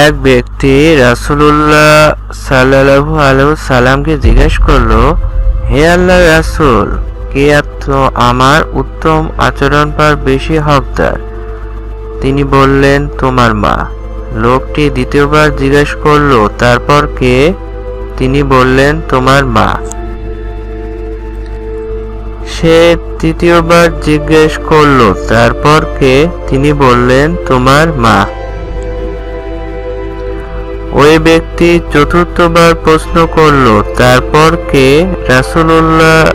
এক ব্যক্তি রাসূলুল্লাহ সাল্লাল্লাহু আলাইহি সাল্লামকে জিজ্ঞেস করলো, হে আল্লাহর রাসূল, কে আমার উত্তম আচরণ পাওয়ার বেশি হকদার? তিনি বললেন, তোমার মা। লোকটি দ্বিতীয়বার জিজ্ঞেস করলো, তারপর কে? তিনি বললেন, তোমার মা। সে তৃতীয়বার জিজ্ঞেস করলো, তারপর কে? তিনি বললেন, তোমার মা। ওই ব্যক্তি চতুর্থবার প্রশ্ন করলো, তারপর কে? রাসূলুল্লাহ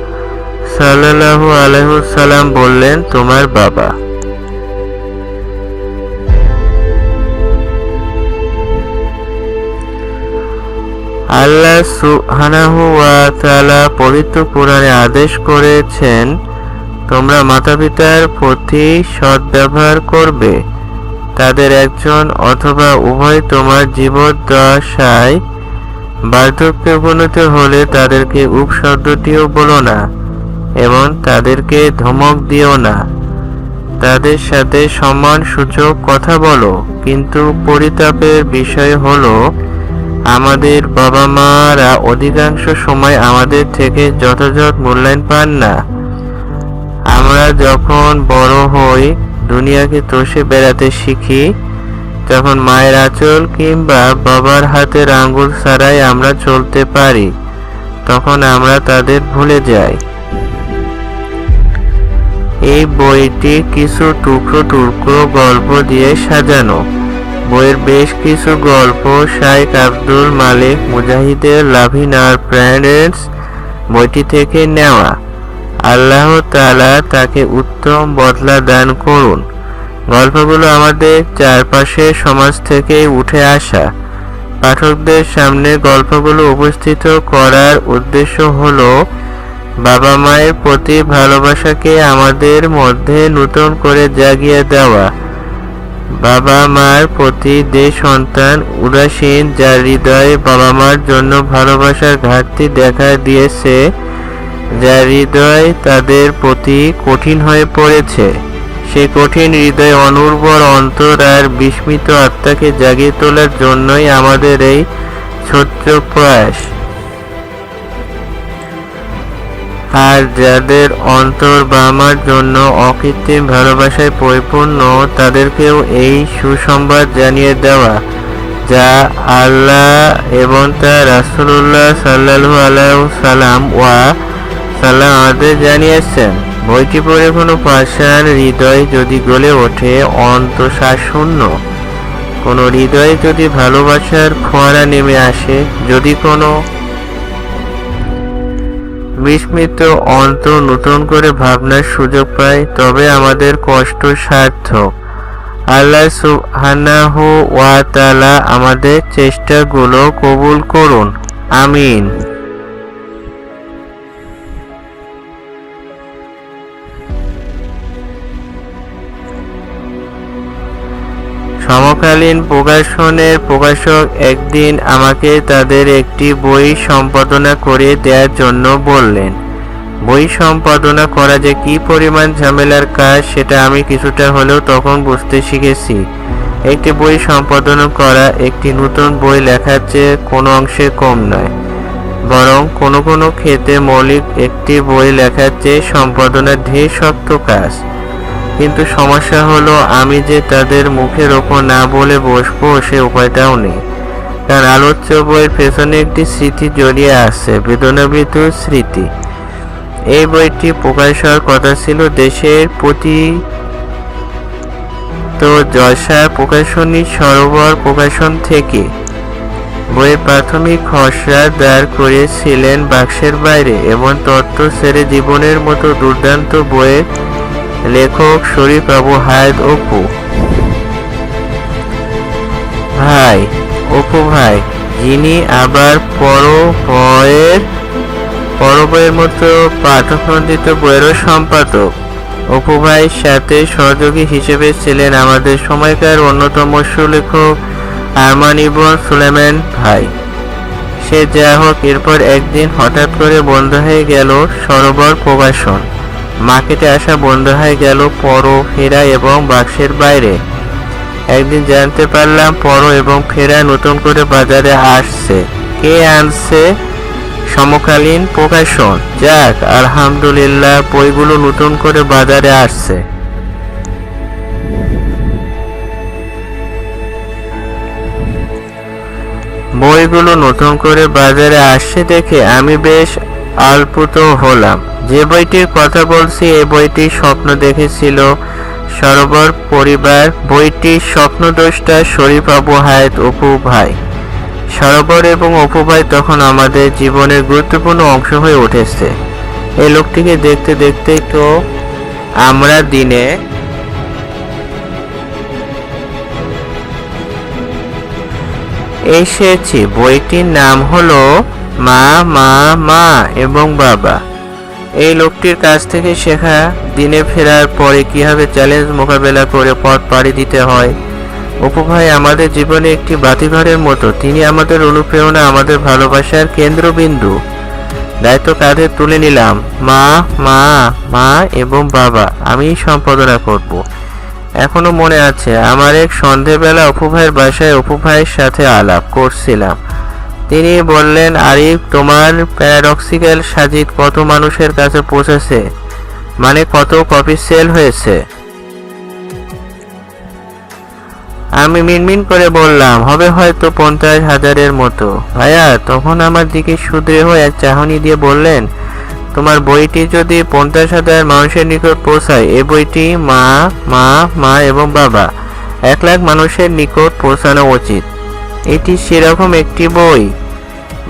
সাল্লাল্লাহু আলাইহি ওয়াসাল্লাম বললেন, তোমার বাবা। আল্লাহ সুবহানাহু ওয়া তাআলা পবিত্র কোরআনে আদেশ করেছেন, তোমরা মাতা-পিতার প্রতি সদ্ব্যবহার করবে। তাদের একজন অথবা উভয় তোমার জীবদ্দশায় বার্ধক্যে উপনীত হলে তাদেরকে উপ শব্দটিও বলো না এবং তাদেরকে ধমক দিও না। তাদের সাথে সম্মানসূচক কথা বলো। কিন্তু পরিতাপের বিষয় হলো, আমাদের বাবা মারা অধিকাংশ সময় আমাদের থেকে যথাযথ মূল্যায়ন পান না। আমরা যখন বড় হই, দুনিয়াকে চষে বেড়াতে শিখি, যখন মায়ের আঁচল কিংবা বাবার হাতের আঙ্গুল ছাড়াই আমরা চলতে পারি, তখন আমরা তাদের ভুলে যাই। এই বইটি কিছু টুকরো টুকরো গল্প দিয়ে সাজানো। বইয়ের বেশ কিছু গল্প শাইখ Abdul Malik মুজাহিদের loving our parents বইটি থেকে নেওয়া। আল্লাহ তাআলা তাকে উত্তম বদলা দান করুন। গল্পগুলো আমাদের চারপাশের সমাজ থেকেই উঠে আসা। পাঠকদের সামনে গল্পগুলো উপস্থিত করার উদ্দেশ্য হলো বাবা মায়ের প্রতি ভালোবাসাকে আমাদের মধ্যে নতুন করে জাগিয়ে দেওয়া। বাবা মার প্রতি যে সন্তান উদাসীন, যার হৃদয়ে বাবা মার জন্য ভালোবাসার ঘাটতি দেখা দিয়েছে, যার হৃদয় তাদের প্রতি কঠিন হয়ে পড়েছে, সেই কঠিন হৃদয়, অনুর্বর অন্তর আর বিস্মিত আত্মাকে জাগিয়ে তোলার জন্যই আমাদের এই ছোট্ট প্রয়াস। আর যাদের অন্তর বাবা মার জন্য অকৃত্রিম ভালোবাসায় পরিপূর্ণ, তাদেরকেও এই সুসংবাদ জানিয়ে দেওয়া যা আল্লাহ এবং তার রাসূলুল্লাহ সাল্লাল্লাহু আলাইহি ওয়াসাল্লাম আমাদের জানিয়েছেন। বইটি পড়ে কোনো পাষাণ হৃদয় যদি গলে ওঠে, অন্তঃসারশূন্য কোনো হৃদয়ে যদি ভালোবাসার ফোয়ারা নেমে আসে, যদি কোনো বিস্মিত অন্তর নতুন করে ভাবনার সুযোগ পায়, তবে আমাদের কষ্ট সার্থক। আল্লাহ সুবহানাহু ওয়া তাআলা আমাদের চেষ্টাগুলো কবুল করুন, আমিন। সমকালীন প্রকাশনের প্রকাশক একদিন আমাকে তাদের একটি বই সম্পাদনা করে দেওয়ার জন্য বললেন। বই সম্পাদনা করা যে কি পরিমাণ ঝামেলার কাজ, সেটা আমি কিছুটা হলেও তখন বুঝতে শিখেছি। একটি বই সম্পাদনা করা একটি নতুন বই লেখার চেয়ে কোনো অংশে কম নয়, বরং কোনো কোনো ক্ষেত্রে মৌলিক একটি বই লেখার চেয়ে সম্পাদনার ঢের শক্ত কাজ। কিন্তু সমস্যা হলো, আমি যে তাদের মুখের ওপর না বলে বসবো সে উপায়টাও নেই। কারণ আলোচ্য বইয়ের পেছনে একটি স্মৃতি জড়িয়ে আছে, বেদনাবৃত স্মৃতি। এই বইটি প্রকাশ হওয়ার কথা ছিল দেশের তো যশা প্রকাশনী সরোবর প্রকাশন থেকে। বইয়ের প্রাথমিক খসড়া দাঁড় করিয়েছিলেন বাক্সের বাইরে, এবং তত্ত্ব ছেড়ে জীবনের মতো দুর্দান্ত বইয়ের লেখক শরীফ আবু হায়াত অপু ভাই, যিনি আবার বইয়ের মতো পাঠকনন্দিত বইয়েরও সম্পাদক। অপু ভাইয়ের সাথে সহযোগী হিসেবে ছিলেন আমাদের সময়কার অন্যতম সুলেখক আরমান ইবন সুলাইমান ভাই। সে যা হোক, এরপর একদিন হঠাৎ করে বন্ধ হয়ে গেল সরোবর প্রকাশন। মার্কেটে আসা বন্ধ হয়ে গেল পরো, হেরা এবং বাক্সের বাইরে। একদিন জানতে পারলাম পড়ো এবং ফেরা নতুন করে বাজারে আসছে। কে আনছে? সমকালীন প্রকাশন। যাক, আলহামদুলিল্লাহ, বইগুলো নতুন করে বাজারে আসছে। বইগুলো নতুন করে বাজারে আসছে দেখে আমি বেশ আপ্লুত হলাম। যে বইটির কথা বলছি এই বইটি স্বপ্ন দেখেছিল সরোবর পরিবার। বইটির স্বপ্নদ্রষ্টা শরীফ আবু হায়াত অপু ভাই। সরোবর এবং অপু ভাই তখন আমাদের জীবনের গুরুত্বপূর্ণ অংশ হয়ে উঠেছে। এই লোকটিকে দেখতে দেখতে তো আমরা দিনে এসেছি। বইটির নাম হলো মা মা মা এবং বাবা। এই লোকটির কাছ থেকে শেখা দিনে ফেরার পরে কিভাবে চ্যালেঞ্জ মোকাবেলা করে পথ পাড়ি দিতে হয়। অপু ভাই আমাদের জীবনে একটি বাতিঘরের মতো। তিনি আমাদের অনুপ্রেরণা, আমাদের ভালোবাসার কেন্দ্রবিন্দু। দায়িত্ব কাঁধে তুলে নিলাম। মা মা মা এবং বাবা আমি সম্পাদনা করব। এখনো মনে আছে, আমার এক সন্ধেবেলা অপু ভাইয়ের বাসায় অপু ভাইয়ের সাথে আলাপ করছিলাম। তিনি বললেন, আরিফ, তোমার প্যারাডক্সিক্যাল সাজিদ কত মানুষের কাছে পৌঁছেছে, মানে কত কপি সেল হয়েছে? আমি মিনমিন করে বললাম, হবে হয়তো 50,000-এর মতো। ভাইয়া তখন আমার দিকে শুধরে হয়ে এক চাহনি দিয়ে বললেন, তোমার বইটি যদি 50,000 মানুষের নিকট পৌঁছায়, এই বইটি মা মা মা এবং বাবা 1 লাখ মানুষের নিকট পৌঁছানো উচিত। এটি সেরকম একটি বই।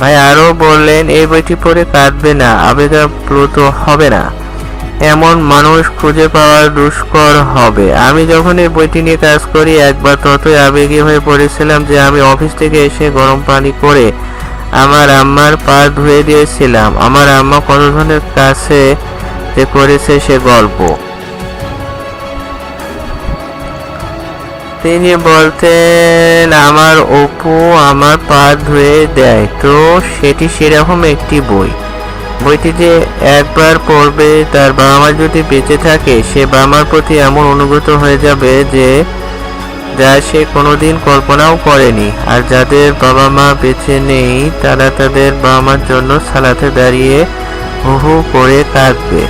ভাই আরও বললেন, এই বইটি পড়ে কাঁদবে না, আবেগাপ্লুত হবে না, এমন মানুষ খুঁজে পাওয়া দুষ্কর হবে। আমি যখন এই বইটি নিয়ে কাজ করি একবার ততই আবেগী হয়ে পড়েছিলাম যে আমি অফিস থেকে এসে গরম পানি করে আমার আম্মার পা ধুয়ে দিয়েছিলাম। আমার আম্মা কতজনের কাছে যে করেছে সে গল্প। তিনি বলতেন, আমার অপু আমার পা ধুয়ে দেয়। তো সেটি সেরকম একটি বই। বইটি যে একবার পড়বে তার বাবা মা যদি বেঁচে থাকে, সে বাবা মার প্রতি এমন অনুগত হয়ে যাবে যে যা সে কোনোদিন কল্পনাও করেনি। আর যাদের বাবা মা বেঁচে নেই তারা তাদের বাবা মার জন্য সালাতে দাঁড়িয়ে হু হু করে কাঁদবে।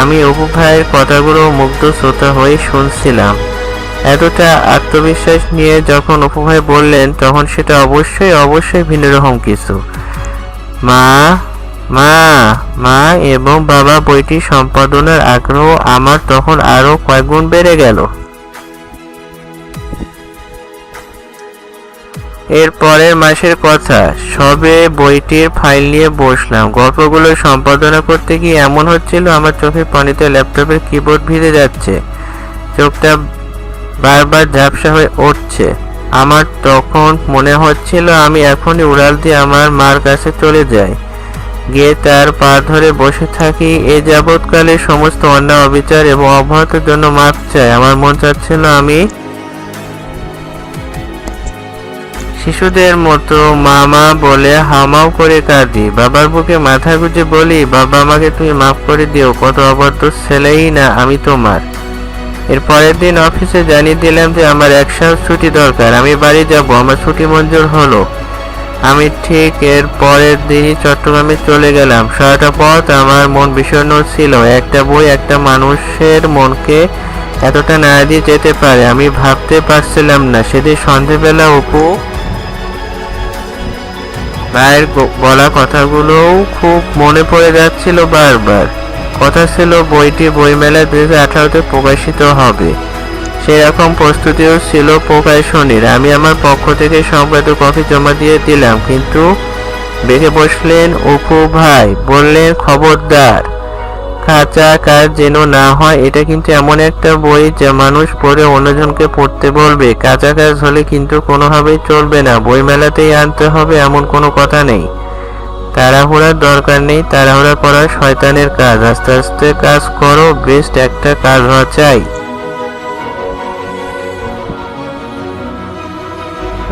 আমি অপু ভাইয়ের কথাগুলো মুগ্ধ শ্রোতা হয়ে শুনছিলাম। এতটা আত্মবিশ্বাস নিয়ে যখন অপু ভাই বললেন, তখন সেটা অবশ্যই ভিন্ন রকম কিছু। মা মা মা এবং বাবা বইটি সম্পাদনার আগ্রহ আমার তখন আরো কয়েকগুণ বেড়ে গেল। এর পরের মাসের কথা, সবে বইটির ফাইল নিয়ে বসলাম। গল্পগুলো সম্পাদনা করতে গিয়ে এমন হচ্ছিল আমার চোখের পানিতে ল্যাপটপের কিবোর্ড ভিজে যাচ্ছে, চোখটা বারবার ঝাপসা হয়ে উঠছে। আমার তখন মনে হচ্ছিল আমি এখনই উড়াল দিয়ে আমার মার কাছে চলে যাই, গিয়ে তার পা ধরে বসে থাকি, এ যাবৎকালে সমস্ত অন্যায়, অবিচার এবং অবহেলার জন্য মাপ চাই। আমার মন চাচ্ছিল আমি শিশুদের মতো মামা বলে হামাও করে কাঁদি, বাবার বুকে মাথা গুঁজে বলি, বাবা আমাকে তুমি মাফ করে দিও, কত অবাধ্য ছেলেই না আমি তোমার। এর পরের দিন অফিসে জানিয়ে দিলাম যে আমার 1 সপ্তাহ ছুটি দরকার, আমি বাড়ি যাব। আমার ছুটি মঞ্জুর হলো। আমি ঠিক এর পরের দিনই চট্টগ্রামে চলে গেলাম। সারাটা পথ আমার মন বিষণ্ণ ছিল। একটা বই একটা মানুষের মনকে এতটা নাড়া দিয়ে যেতে পারে আমি ভাবতে পারছিলাম না। সেদিন সন্ধেবেলা অপু ভাইয়ের বলা কথাগুলোও খুব মনে পড়ে যাচ্ছিল বারবার। কথা ছিল বইটি বইমেলায় 2018-তে প্রকাশিত হবে, সেরকম প্রস্তুতিও ছিল প্রকাশনীর। আমি আমার পক্ষ থেকে সম্পাদক কপি জমা দিয়ে দিলাম, কিন্তু বেঁকে বসলেন অপু ভাই। বললেন, খবরদার, কাঁচা কাজ যেন না হয়। এটা কিন্তু এমন একটা বই যা মানুষ পড়ে অন্যজনকে পড়তে বলবে। কাঁচা কাজ হলে কিন্তু কোনোভাবেই চলবে না, বইমেলাতেই আনতে হবে এমন কোনো কথা নেই। তাড়াহুড়ার দরকার নেই, তাড়াহুড়া করা শয়তানের কাজ। আস্তে আস্তে কাজ করো, বেস্ট একটা কাজ হওয়া চাই।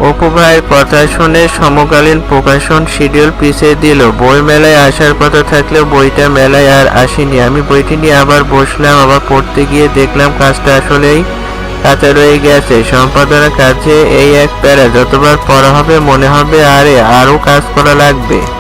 অপু ভাইয়ের কথা শুনে সমকালীন প্রকাশন শিডিউল পিছিয়ে দিল। বই মেলায় আসার কথা থাকলেও বইটা মেলায় আর আসেনি। আমি বইটি নিয়ে আবার বসলাম। আবার পড়তে গিয়ে দেখলাম কাজটা আসলেই কাঁচা রয়ে গেছে। সম্পাদনার কাজে এই এক প্যারা, যতবার পড়া হবে মনে হবে আরে আরো কাজ করা লাগবে।